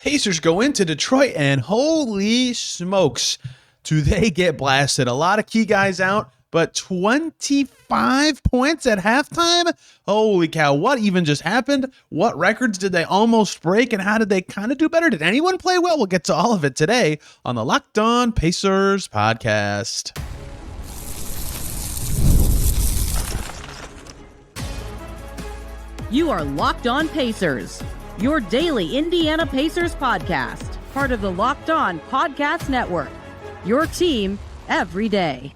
Pacers go into Detroit, and holy smokes, do they get blasted. A lot of key guys out, but 25 points at halftime? Holy cow, what even just happened? What records did they almost break, and how did they kind of do better? Did anyone play well? We'll get to all of it today on the Locked On Pacers podcast. You are Locked On Pacers, your daily Indiana Pacers podcast, part of the Locked On Podcast Network, your team every day.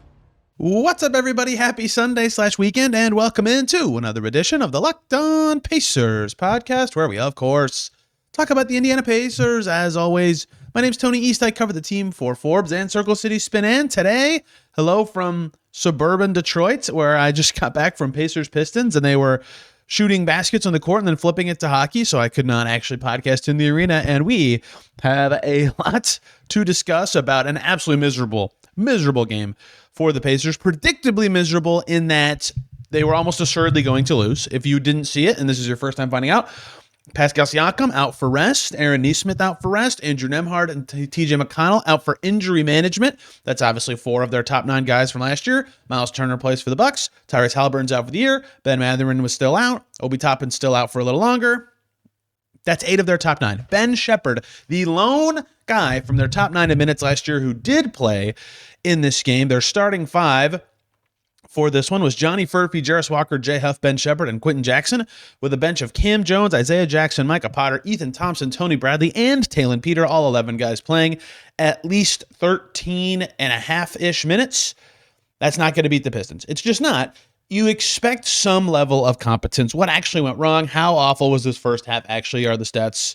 What's up, everybody? Happy Sunday/weekend, and welcome into another edition of the Locked On Pacers podcast, where we, of course, talk about the Indiana Pacers. As always, my name's Tony East. I cover the team for Forbes and Circle City Spin. And today, hello from suburban Detroit, where I just got back from Pacers Pistons, and they were shooting baskets on the court and then flipping it to hockey, so I could not actually podcast in the arena. And we have a lot to discuss about an absolutely miserable game for the Pacers. Predictably miserable in that they were almost assuredly going to lose. If you didn't see it, and this is your first time finding out, Pascal Siakam out for rest, Aaron Nesmith out for rest, Andrew Nembhard and TJ McConnell out for injury management. That's obviously 4 of their top 9 guys from last year. Miles Turner plays for the Bucks. Tyrese Haliburton's out for the year. Ben Mathurin was still out. Obi Toppin's still out for a little longer. That's 8 of their top 9. Ben Shepherd, the lone guy from their top 9 in minutes last year who did play in this game. Their starting 5 for this one was Johnny Furphy, Jarris Walker, Jay Huff, Ben Shepherd, and Quentin Jackson, with a bench of Cam Jones, Isaiah Jackson, Micah Potter, Ethan Thompson, Tony Bradley, and Talon Peter, all 11 guys playing at least 13 and a half-ish minutes. That's not going to beat the Pistons. It's just not. You expect some level of competence. What actually went wrong? How awful was this first half? Actually, are the stats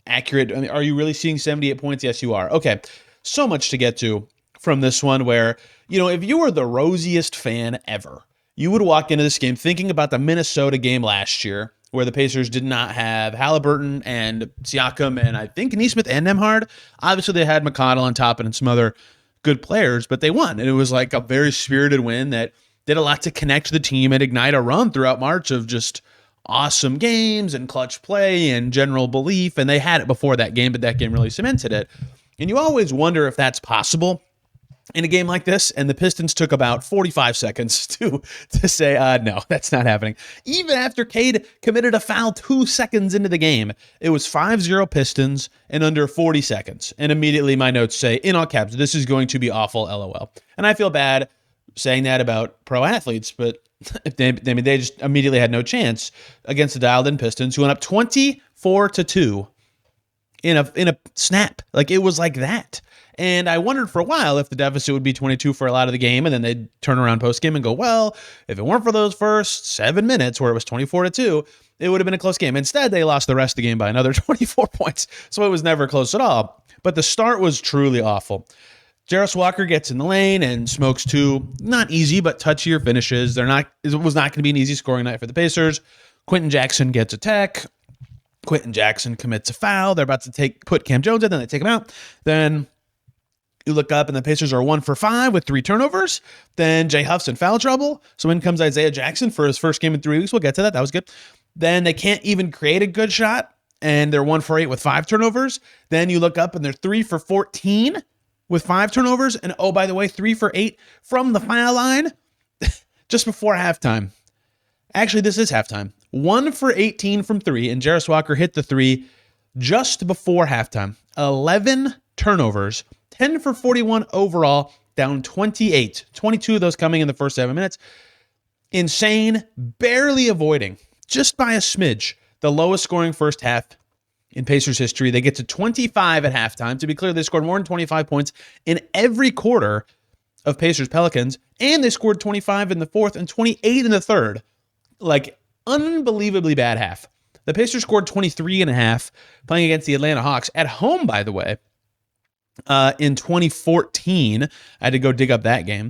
accurate? I mean, are you really seeing 78 points? Yes, you are. Okay, so much to get to from this one where, you know, if you were the rosiest fan ever, you would walk into this game thinking about the Minnesota game last year where the Pacers did not have Haliburton and Siakam and I think Nesmith and Nembhard. Obviously, they had McConnell on top and some other good players, but they won. And it was like a very spirited win that did a lot to connect the team and ignite a run throughout March of just awesome games and clutch play and general belief. And they had it before that game, but that game really cemented it. And you always wonder if that's possible in a game like this, and the Pistons took about 45 seconds to say, no, that's not happening. Even after Cade committed a foul 2 seconds into the game, it was 5-0 Pistons in under 40 seconds. And immediately my notes say, in all caps, this is going to be awful, LOL. And I feel bad saying that about pro athletes, but they just immediately had no chance against the dialed-in Pistons, who went up 24-2 in a snap. Like, it was like that. And I wondered for a while if the deficit would be 22 for a lot of the game, and then they'd turn around post-game and go, well, if it weren't for those first 7 minutes where it was 24-2, it would have been a close game. Instead, they lost the rest of the game by another 24 points, so it was never close at all. But the start was truly awful. Jarris Walker gets in the lane and smokes 2, not easy, but touchier finishes. It was not going to be an easy scoring night for the Pacers. Quentin Jackson gets a tech. Quentin Jackson commits a foul. They're about to put Cam Jones in, then they take him out. Then you look up and the Pacers are 1 for 5 with 3 turnovers. Then Jay Huff's in foul trouble. So in comes Isaiah Jackson for his first game in 3 weeks. We'll get to that. That was good. Then they can't even create a good shot, and they're 1 for 8 with 5 turnovers. Then you look up and they're 3 for 14 with 5 turnovers. And oh, by the way, 3 for 8 from the foul line just before halftime. Actually, this is halftime. 1 for 18 from 3, and Jarris Walker hit the 3 just before halftime. 11 turnovers. 10 for 41 overall, down 28. 22 of those coming in the first 7 minutes. Insane, barely avoiding, just by a smidge, the lowest scoring first half in Pacers history. They get to 25 at halftime. To be clear, they scored more than 25 points in every quarter of Pacers Pelicans, and they scored 25 in the fourth and 28 in the third. Like, unbelievably bad half. The Pacers scored 23 and a half playing against the Atlanta Hawks at home, by the way. In 2014, I had to go dig up that game.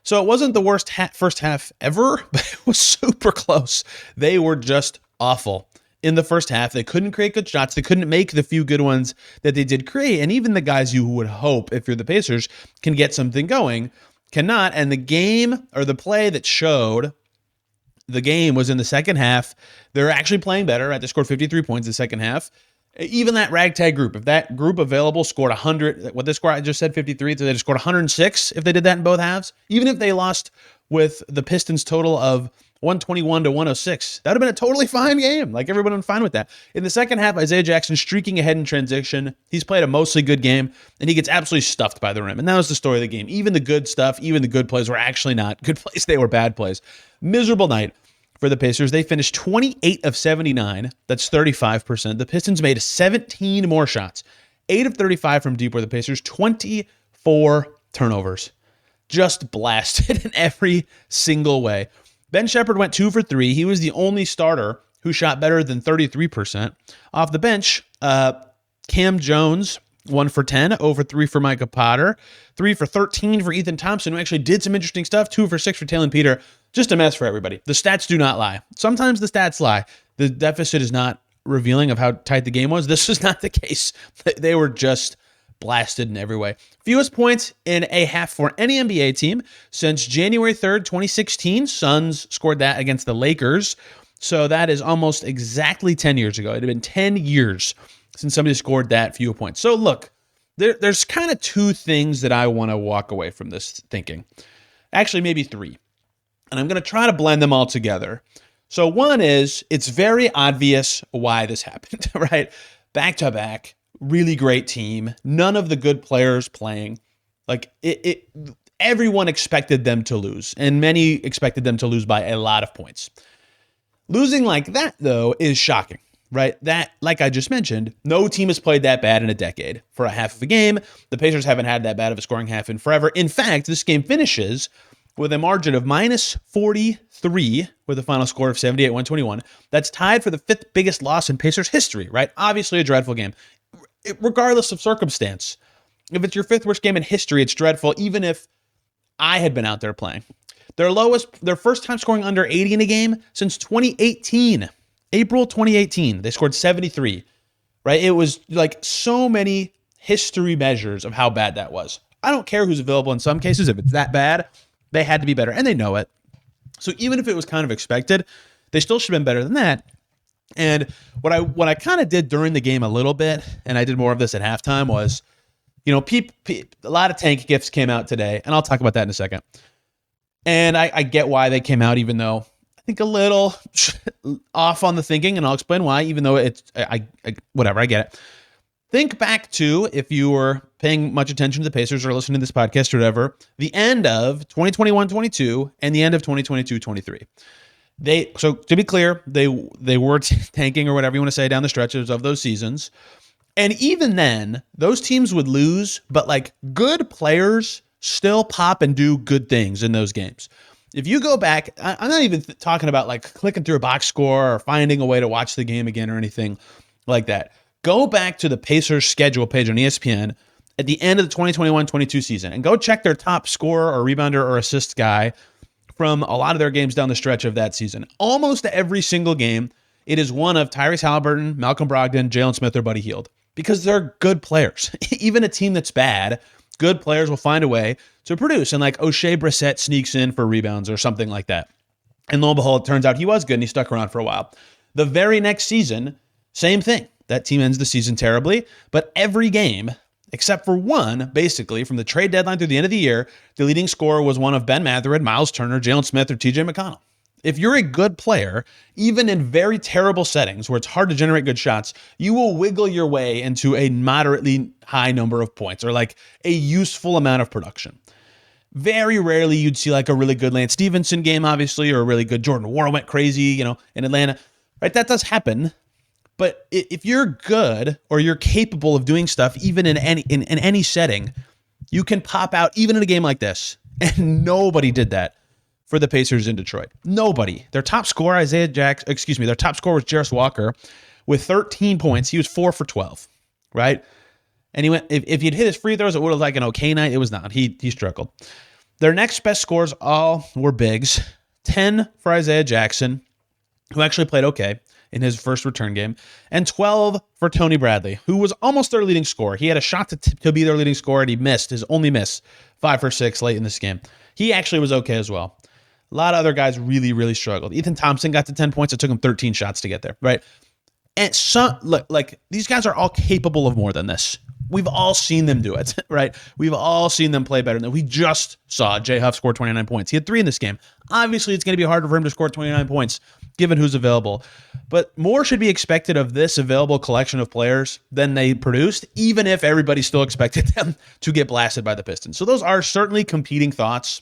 So it wasn't the worst first half ever, but it was super close. They were just awful in the first half. They couldn't create good shots. They couldn't make the few good ones that they did create. And even the guys you would hope, if you're the Pacers, can get something going, cannot. And the game, or the play that showed the game, was in the second half. They're actually playing better. Right? They scored 53 points in the second half. Even that ragtag group, if that group available scored 100, what this score I just said, 53, so they just scored 106 if they did that in both halves, even if they lost with the Pistons total of 121 to 106, that would have been a totally fine game. Like, everyone was fine with that. In the second half, Isaiah Jackson streaking ahead in transition. He's played a mostly good game, and he gets absolutely stuffed by the rim. And that was the story of the game. Even the good stuff, even the good plays were actually not good plays. They were bad plays. Miserable night for the Pacers. They finished 28 of 79. That's 35%. The Pistons made 17 more shots. 8 of 35 from deep were the Pacers. 24 turnovers. Just blasted in every single way. Ben Shepherd went 2 for 3. He was the only starter who shot better than 33%. Off the bench, Cam Jones, 1 for 10, 0 for 3 for Micah Potter, 3 for 13 for Ethan Thompson, who actually did some interesting stuff, 2 for 6 for Taylor Peter. Just a mess for everybody. The stats do not lie. Sometimes the stats lie. The deficit is not revealing of how tight the game was. This was not the case. They were just blasted in every way. Fewest points in a half for any NBA team since January 3rd, 2016. Suns scored that against the Lakers. So that is almost exactly 10 years ago. It had been 10 years since somebody scored that few points. So look, there's kind of two things that I want to walk away from this thinking. Actually, maybe three. And I'm going to try to blend them all together. So one is, it's very obvious why this happened, right? Back to back. Really great team. None of the good players playing. Like, everyone expected them to lose, and many expected them to lose by a lot of points. Losing like that, though, is shocking, right? That, like I just mentioned, no team has played that bad in a decade for a half of a game. The Pacers haven't had that bad of a scoring half in forever. In fact, this game finishes with a margin of minus 43 with a final score of 78-121. That's tied for the fifth biggest loss in Pacers history, right? Obviously a dreadful game. Regardless of circumstance, if it's your fifth worst game in history, it's dreadful, even if I had been out there playing. Their first time scoring under 80 in a game since 2018, April 2018. They scored 73, right? It was like so many history measures of how bad that was. I don't care who's available in some cases. If it's that bad, they had to be better, and they know it. So even if it was kind of expected, they still should have been better than that. And what I kind of did during the game a little bit, and I did more of this at halftime, was, you know, a lot of tank gifts came out today, and I'll talk about that in a second. And I get why they came out, even though I think a little off on the thinking, and I'll explain why, even though it's, whatever, I get it. Think back to, if you were paying much attention to the Pacers or listening to this podcast or whatever, the end of 2021-22 and the end of 2022-23. So to be clear, they were tanking, or whatever you want to say, down the stretches of those seasons. And even then, those teams would lose, but like, good players still pop and do good things in those games. If you go back, I'm not even talking about like clicking through a box score or finding a way to watch the game again or anything like that. Go back to the Pacers schedule page on ESPN at the end of the 2021-22 season and go check their top scorer or rebounder or assist guy from a lot of their games down the stretch of that season. Almost every single game, it is one of Tyrese Haliburton, Malcolm Brogdon, Jalen Smith, or Buddy Hield, because they're good players. Even a team that's bad, good players will find a way to produce. And like O'Shea Brissett sneaks in for rebounds or something like that. And lo and behold, it turns out he was good and he stuck around for a while. The very next season, same thing. That team ends the season terribly, but every game, except for one, basically, from the trade deadline through the end of the year, the leading scorer was one of Ben Mathurin, Miles Turner, Jalen Smith, or TJ McConnell. If you're a good player, even in very terrible settings where it's hard to generate good shots, you will wiggle your way into a moderately high number of points, or like a useful amount of production. Very rarely you'd see like a really good Lance Stevenson game, obviously, or a really good Jordan Wall went crazy, in Atlanta. Right? That does happen. But if you're good, or you're capable of doing stuff, even in any setting, you can pop out even in a game like this. And nobody did that for the Pacers in Detroit. Nobody. Their top scorer, their top scorer was Jarris Walker with 13 points. He was 4 for 12, right? And he went, if he'd hit his free throws, it would have like an okay night. It was not. He struggled. Their next best scores all were bigs. 10 for Isaiah Jackson, who actually played okay in his first return game, and 12 for Tony Bradley, who was almost their leading scorer. He had a shot to be their leading scorer, and he missed his only miss, 5 for 6 late in this game. He actually was okay as well. A lot of other guys really, really struggled. Ethan Thompson got to 10 points. It took him 13 shots to get there, right? And like these guys are all capable of more than this. We've all seen them do it, right? We've all seen them play better than we just saw. Jay Huff score 29 points. He had 3 in this game. Obviously, it's going to be harder for him to score 29 points given who's available. But more should be expected of this available collection of players than they produced, even if everybody still expected them to get blasted by the Pistons. So those are certainly competing thoughts.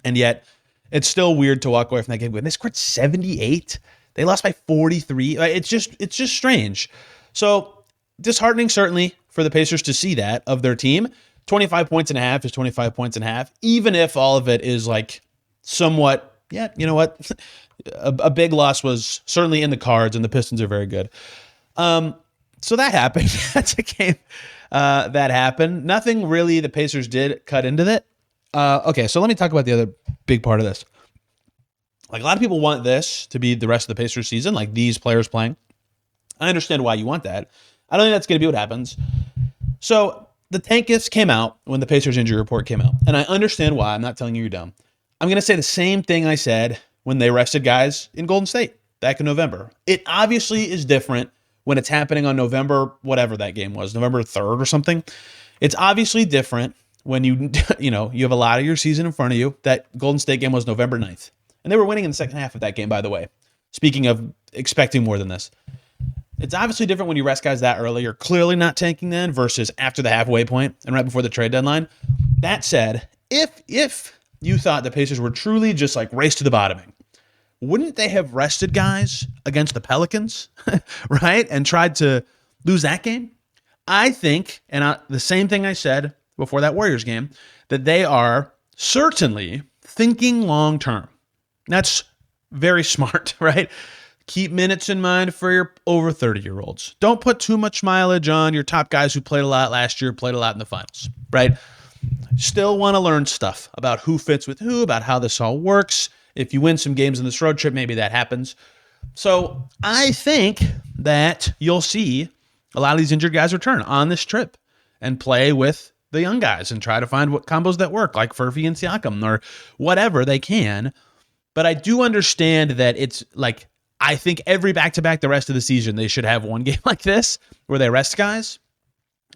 And yet, it's still weird to walk away from that game when they scored 78. They lost by 43. It's just strange. So disheartening, certainly, for the Pacers to see that of their team. 25 points and a half is 25 points and a half, even if all of it is like somewhat, yeah, you know what? A big loss was certainly in the cards, and the Pistons are very good. So that happened. That's a game that happened. Nothing really the Pacers did cut into that. Okay, so let me talk about the other big part of this. Like, a lot of people want this to be the rest of the Pacers season, like these players playing. I understand why you want that. I don't think that's going to be what happens. So the tankists came out when the Pacers injury report came out, and I understand why. I'm not telling you you're dumb. I'm going to say the same thing I said when they rested guys in Golden State back in November. It obviously is different when it's happening on November, whatever that game was, November 3rd or something. It's obviously different when you have a lot of your season in front of you. That Golden State game was November 9th. And they were winning in the second half of that game, by the way. Speaking of expecting more than this. It's obviously different when you rest guys that early. You're clearly not tanking then versus after the halfway point and right before the trade deadline. That said, if you thought the Pacers were truly just like race to the bottoming, wouldn't they have rested guys against the Pelicans, right? And tried to lose that game? I think, and the same thing I said before that Warriors game, that they are certainly thinking long term. That's very smart, right? Keep minutes in mind for your over 30-year-olds. Don't put too much mileage on your top guys who played a lot last year, played a lot in the finals, right? Still want to learn stuff about who fits with who, about how this all works. If you win some games in this road trip, maybe that happens. So I think that you'll see a lot of these injured guys return on this trip and play with the young guys and try to find what combos that work, like Furphy and Siakam or whatever they can. But I do understand that it's like, I think every back-to-back the rest of the season, they should have one game like this where they rest guys.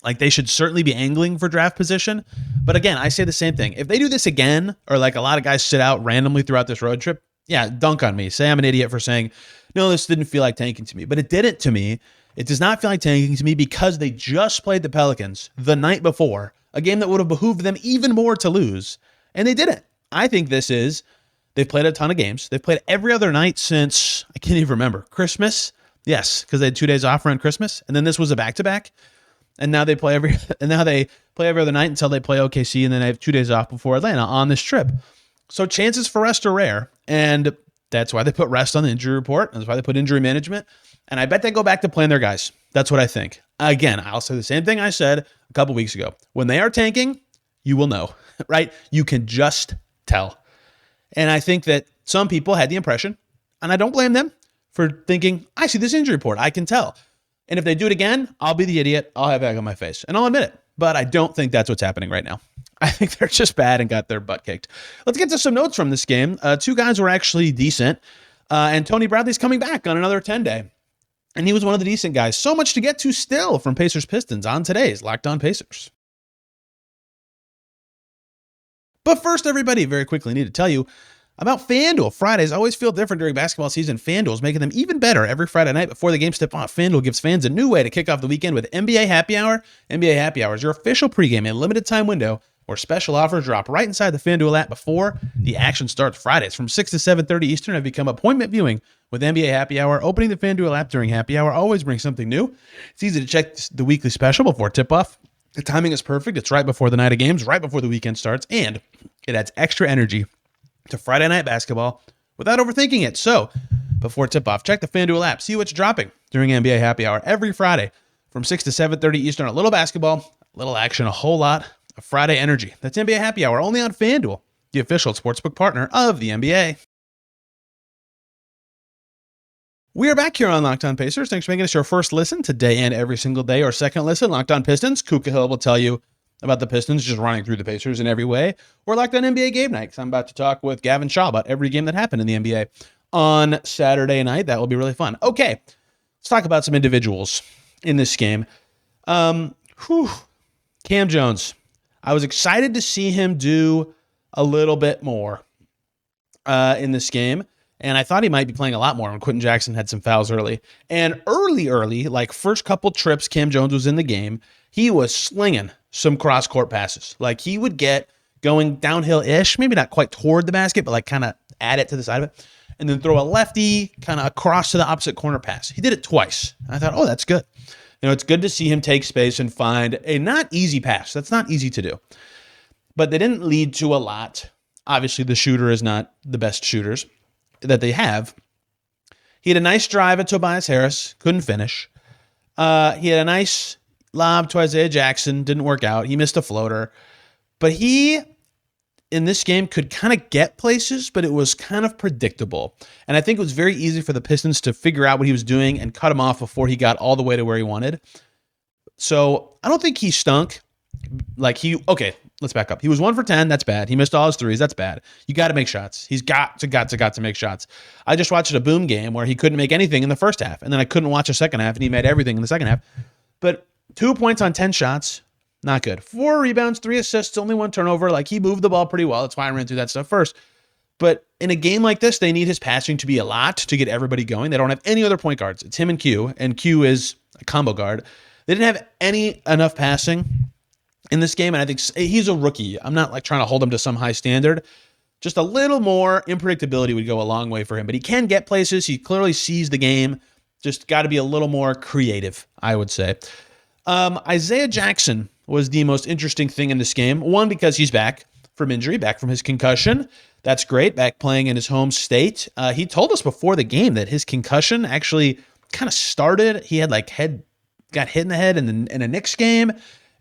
Like, they should certainly be angling for draft position. But again, I say the same thing. If they do this again, or like a lot of guys sit out randomly throughout this road trip, yeah, dunk on me. Say I'm an idiot for saying, no, this didn't feel like tanking to me. But it didn't to me. It does not feel like tanking to me because they just played the Pelicans the night before, a game that would have behooved them even more to lose. And they didn't. I think they've played a ton of games. They've played every other night since, I can't even remember, Christmas. Yes, because they had 2 days off around Christmas. And then this was a back-to-back. And now they play every other night until they play OKC, and then they have 2 days off before Atlanta on this trip. So chances for rest are rare, and that's why they put rest on the injury report. That's why they put injury management. And I bet they go back to playing their guys. That's what I think. Again, I'll say the same thing I said a couple weeks ago. When they are tanking, you will know, right? You can just tell. And I think that some people had the impression, and I don't blame them for thinking, I see this injury report, I can tell. And if they do it again, I'll be the idiot. I'll have egg on my face, and I'll admit it. But I don't think that's what's happening right now. I think they're just bad and got their butt kicked. Let's get to some notes from this game. 2 guys were actually decent, and Tony Bradley's coming back on another 10-day. And he was one of the decent guys. So much to get to still from Pacers Pistons on today's Locked On Pacers. But first, everybody, very quickly need to tell you about FanDuel. Fridays always feel different during basketball season. FanDuel is making them even better every Friday night before the games tip off. FanDuel gives fans a new way to kick off the weekend with NBA Happy Hour. NBA Happy Hour is your official pregame and limited time window where special offers drop right inside the FanDuel app before the action starts. Fridays from 6 to 7:30 Eastern have become appointment viewing with NBA Happy Hour. Opening the FanDuel app during Happy Hour always brings something new. It's easy to check the weekly special before tip-off. The timing is perfect. It's right before the night of games, right before the weekend starts, and it adds extra energy to Friday night basketball without overthinking it. So, before tip-off, check the FanDuel app. See what's dropping during NBA Happy Hour every Friday from 6 to 7:30 Eastern. A little basketball, a little action, a whole lot of Friday energy. That's NBA Happy Hour only on FanDuel, the official sportsbook partner of the NBA. We are back here on Locked On Pacers. Thanks for making us your first listen today and every single day, or second listen. Locked On Pistons. Kuka Hill will tell you about the Pistons just running through the Pacers in every way. Or Locked On NBA Game Night, because I'm about to talk with Gavin Shaw about every game that happened in the NBA on Saturday night. That will be really fun. Okay, Let's talk about some individuals in this game. Cam Jones. I was excited to see him do a little bit more in this game. And I thought he might be playing a lot more when Quentin Jackson had some fouls early. And early, like first couple trips Cam Jones was in the game, he was slinging some cross-court passes. Like he would get going downhill-ish, maybe not quite toward the basket, but like kind of add it to the side of it, and then throw a lefty kind of across to the opposite corner pass. He did it twice. I thought, oh, that's good. It's good to see him take space and find a not easy pass. That's not easy to do. But they didn't lead to a lot. Obviously, the shooter is not the best shooters that they have. He had a nice drive at Tobias Harris, couldn't finish. He had a nice lob to Isaiah Jackson, didn't work out. He missed a floater. But he, in this game, could kind of get places, but it was kind of predictable. And I think it was very easy for the Pistons to figure out what he was doing and cut him off before he got all the way to where he wanted. So I don't think he stunk. Okay, let's back up. He was 1 for 10. That's bad. He missed all his threes. That's bad. You got to make shots. He's got to make shots. I just watched a Boom game where he couldn't make anything in the first half, and then I couldn't watch a second half, and he made everything in the second half. But 2 points on 10 shots, not good. 4 rebounds, 3 assists, only 1 turnover. Like he moved the ball pretty well. That's why I ran through that stuff first. But in a game like this, they need his passing to be a lot to get everybody going. They don't have any other point guards. It's him and Q is a combo guard. They didn't have enough passing in this game, and I think he's a rookie. I'm not like trying to hold him to some high standard. Just a little more unpredictability would go a long way for him, but he can get places. He clearly sees the game. Just got to be a little more creative, I would say. Isaiah Jackson was the most interesting thing in this game. One, because he's back from injury, back from his concussion. That's great, back playing in his home state. He told us before the game that his concussion actually kind of started. He had got hit in the head in a Knicks game.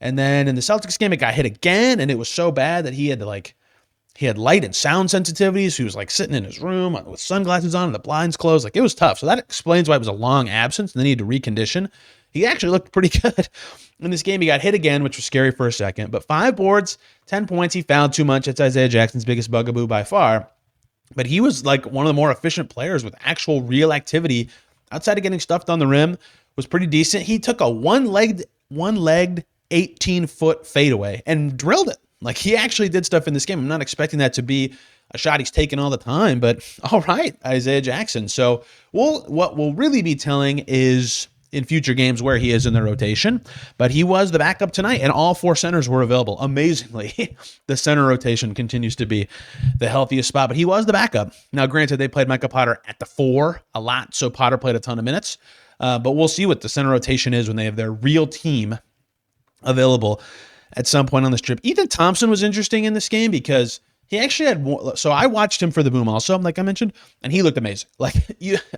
And then in the Celtics game, it got hit again, and it was so bad that he had light and sound sensitivities. He was like sitting in his room with sunglasses on and the blinds closed. Like it was tough. So that explains why it was a long absence and they needed to recondition. He actually looked pretty good. In this game, he got hit again, which was scary for a second. But 5 boards, 10 points. He fouled too much. It's Isaiah Jackson's biggest bugaboo by far. But he was like one of the more efficient players with actual real activity outside of getting stuffed on the rim. Was pretty decent. He took a one-legged 18-foot fadeaway and drilled it. Like he actually did stuff in this game. I'm not expecting that to be a shot he's taken all the time, but all right, Isaiah Jackson. So what we'll really be telling is in future games where he is in the rotation, but he was the backup tonight and all 4 centers were available. Amazingly, the center rotation continues to be the healthiest spot, but he was the backup. Now, granted, they played Micah Potter at the 4 a lot, so Potter played a ton of minutes, but we'll see what the center rotation is when they have their real team available at some point on this trip. Ethan Thompson was interesting in this game because he actually had more. So I watched him for the Boom also, like I mentioned, and he looked amazing.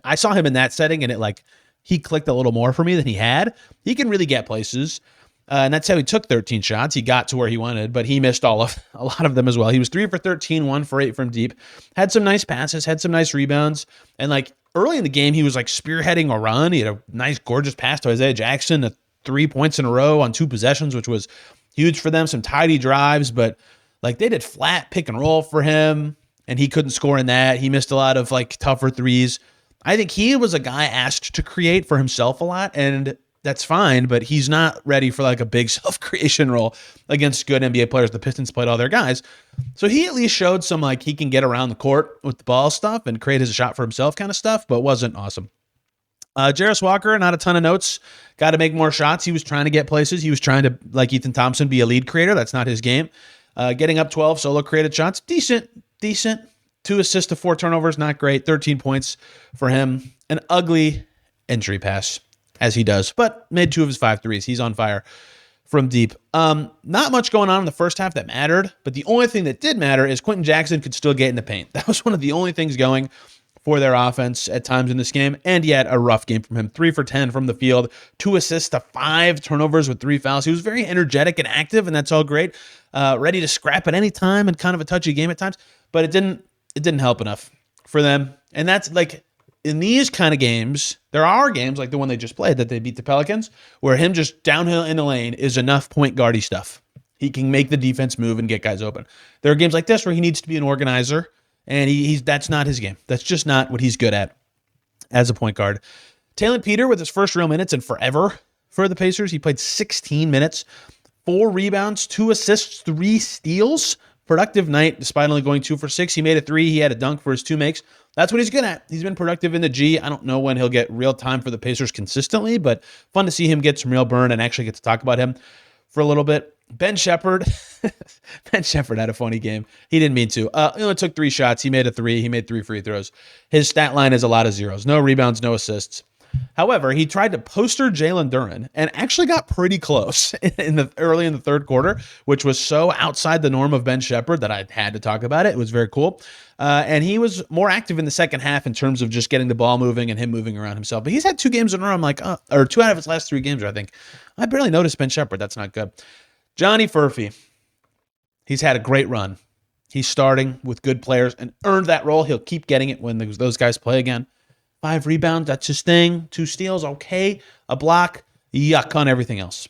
I saw him in that setting and he clicked a little more for me than he had. He can really get places. And that's how he took 13 shots. He got to where he wanted, but he missed a lot of them as well. He was 3 for 13, 1 for 8 from deep, had some nice passes, had some nice rebounds. And early in the game, he was spearheading a run. He had a nice, gorgeous pass to Isaiah Jackson, 3 points in a row on 2 possessions, which was huge for them. Some tidy drives, but they did flat pick and roll for him, and he couldn't score in that. He missed a lot of tougher threes. I think he was a guy asked to create for himself a lot, and that's fine, but he's not ready for a big self-creation role against good NBA players. The Pistons played all their guys. So he at least showed some he can get around the court with the ball stuff and create his shot for himself kind of stuff, but wasn't awesome. Jarris Walker, not a ton of notes. Got to make more shots. He was trying to get places. He was trying to, like Ethan Thompson, be a lead creator. That's not his game. Getting up 12 solo created shots. Decent. 2 assists to 4 turnovers. Not great. 13 points for him. An ugly entry pass, as he does, but made 2 of his 5 threes. He's on fire from deep. Not much going on in the first half that mattered, but the only thing that did matter is Quentin Jackson could still get in the paint. That was one of the only things going for their offense at times in this game, and yet a rough game from him. 3 for 10 from the field, 2 assists to 5 turnovers with 3 fouls. He was very energetic and active, and that's all great. Ready to scrap at any time and kind of a touchy game at times, but it didn't help enough for them. And that's in these kind of games, there are games like the one they just played that they beat the Pelicans, where him just downhill in the lane is enough point guardy stuff. He can make the defense move and get guys open. There are games like this where he needs to be an organizer, and that's not his game. That's just not what he's good at as a point guard. Taylor Peter with his first real minutes in forever for the Pacers. He played 16 minutes, 4 rebounds, 2 assists, 3 steals. Productive night, despite only going 2 for 6. He made a 3. He had a dunk for his 2 makes. That's what he's good at. He's been productive in the G. I don't know when he'll get real time for the Pacers consistently, but fun to see him get some real burn and actually get to talk about him for a little bit. Ben Shepherd. Ben Shepherd had a funny game. He didn't mean to. He only took 3 shots. He made a 3. He made 3 free throws. His stat line is a lot of zeros. No rebounds, no assists. However, he tried to poster Jalen Duren and actually got pretty close early in the third quarter, which was so outside the norm of Ben Shepherd that I had to talk about it. It was very cool. And he was more active in the second half in terms of just getting the ball moving and him moving around himself. But he's had 2 games in a row. I'm like, or 2 out of his last 3 games, I think. I barely noticed Ben Shepherd. That's not good. Johnny Furphy. He's had a great run. He's starting with good players and earned that role. He'll keep getting it when those guys play again. 5 rebounds, that's his thing. 2 steals, okay. A block, yuck on everything else.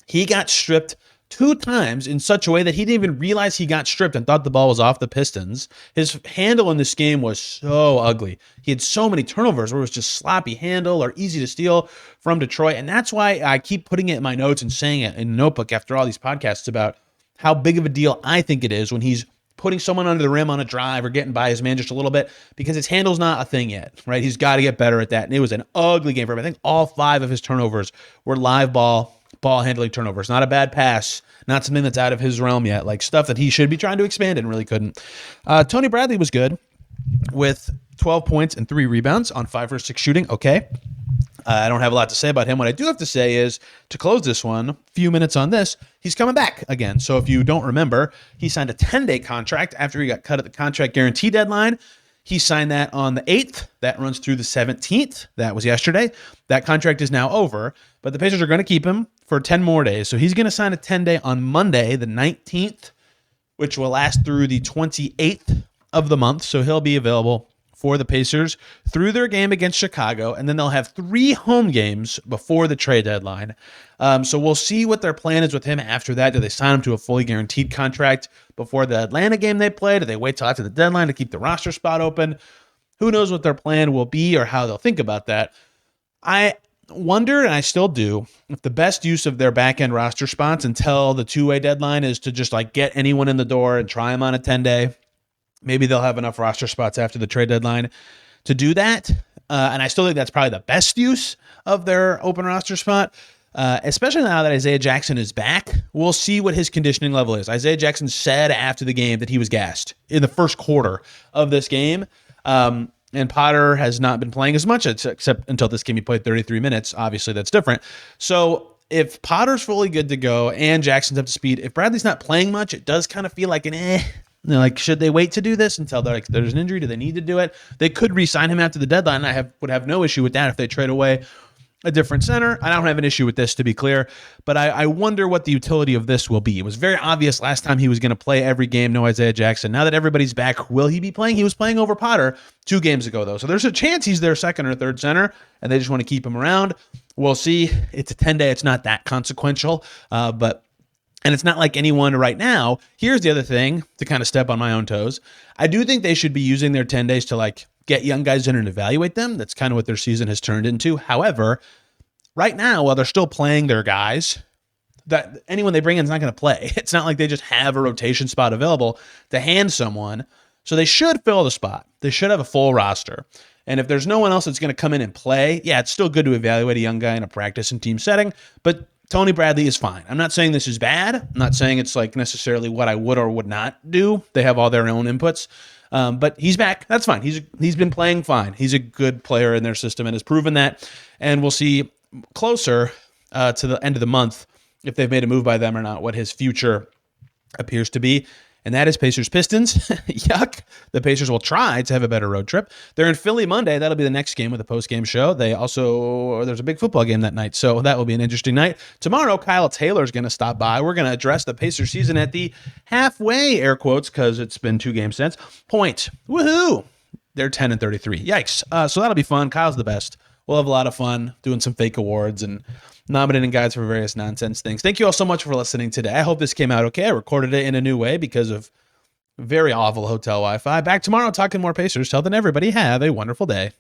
He got stripped 2 times in such a way that he didn't even realize he got stripped and thought the ball was off the Pistons. His handle in this game was so ugly. He had so many turnovers where it was just sloppy handle or easy to steal from Detroit. And that's why I keep putting it in my notes and saying it in a notebook after all these podcasts about how big of a deal I think it is when he's putting someone under the rim on a drive or getting by his man just a little bit, because his handle's not a thing yet, right? He's got to get better at that. And it was an ugly game for him. I think all 5 of his turnovers were live ball handling turnovers. Not a bad pass, not something that's out of his realm yet, like stuff that he should be trying to expand and really couldn't. Tony Bradley was good with 12 points and 3 rebounds on 5 for 6 shooting. Okay. I don't have a lot to say about him. What I do have to say is, to close this one, a few minutes on this, he's coming back again. So if you don't remember, he signed a 10-day contract after he got cut at the contract guarantee deadline. He signed that on the 8th. That runs through the 17th. That was yesterday. That contract is now over, but the Pacers are going to keep him for 10 more days. So he's going to sign a 10-day on Monday, the 19th, which will last through the 28th of the month. So he'll be available for the Pacers through their game against Chicago, and then they'll have 3 home games before the trade deadline. So we'll see what their plan is with him after that. Do they sign him to a fully guaranteed contract before the Atlanta game they play? Do they wait till after the deadline to keep the roster spot open? Who knows what their plan will be or how they'll think about that. I wonder, and I still do, if the best use of their back-end roster spots until the 2-way deadline is to just like get anyone in the door and try them on a 10-day. Maybe they'll have enough roster spots after the trade deadline to do that. And I still think that's probably the best use of their open roster spot, especially now that Isaiah Jackson is back. We'll see what his conditioning level is. Isaiah Jackson said after the game that he was gassed in the first quarter of this game. And Potter has not been playing as much, except until this game he played 33 minutes. Obviously, that's different. So if Potter's fully good to go and Jackson's up to speed, if Bradley's not playing much, it does kind of feel like an like, should they wait to do this until there's an injury? Do they need to do it? They could re-sign him after the deadline. I would have no issue with that if they trade away a different center. I don't have an issue with this, to be clear, but I wonder what the utility of this will be. It was very obvious last time he was going to play every game, no Isaiah Jackson. Now that everybody's back, will he be playing? He was playing over Potter 2 games ago, though. So there's a chance he's their second or third center, and they just want to keep him around. We'll see. It's a 10-day. It's not that consequential, and it's not like anyone right now. Here's the other thing to kind of step on my own toes. I do think they should be using their 10 days to like get young guys in and evaluate them. That's kind of what their season has turned into. However, right now, while they're still playing their guys, that anyone they bring in is not going to play. It's not like they just have a rotation spot available to hand someone. So they should fill the spot. They should have a full roster. And if there's no one else that's going to come in and play, yeah, it's still good to evaluate a young guy in a practice and team setting, but Tony Bradley is fine. I'm not saying this is bad. I'm not saying it's like necessarily what I would or would not do. They have all their own inputs. But he's back. That's fine. He's been playing fine. He's a good player in their system and has proven that. And we'll see closer to the end of the month if they've made a move by them or not, what his future appears to be. And that is Pacers Pistons. Yuck. The Pacers will try to have a better road trip. They're in Philly Monday. That'll be the next game with a post-game show. There's a big football game that night, so that will be an interesting night. Tomorrow, Kyle Taylor's going to stop by. We're going to address the Pacers season at the halfway, air quotes, because it's been 2 games since, point. Woohoo! They're 10-33. Yikes. So that'll be fun. Kyle's the best. We'll have a lot of fun doing some fake awards and nominating guys for various nonsense things. Thank you all so much for listening today. I hope this came out okay. I recorded it in a new way because of very awful hotel Wi-Fi. Back tomorrow talking more Pacers. Till then, everybody have a wonderful day.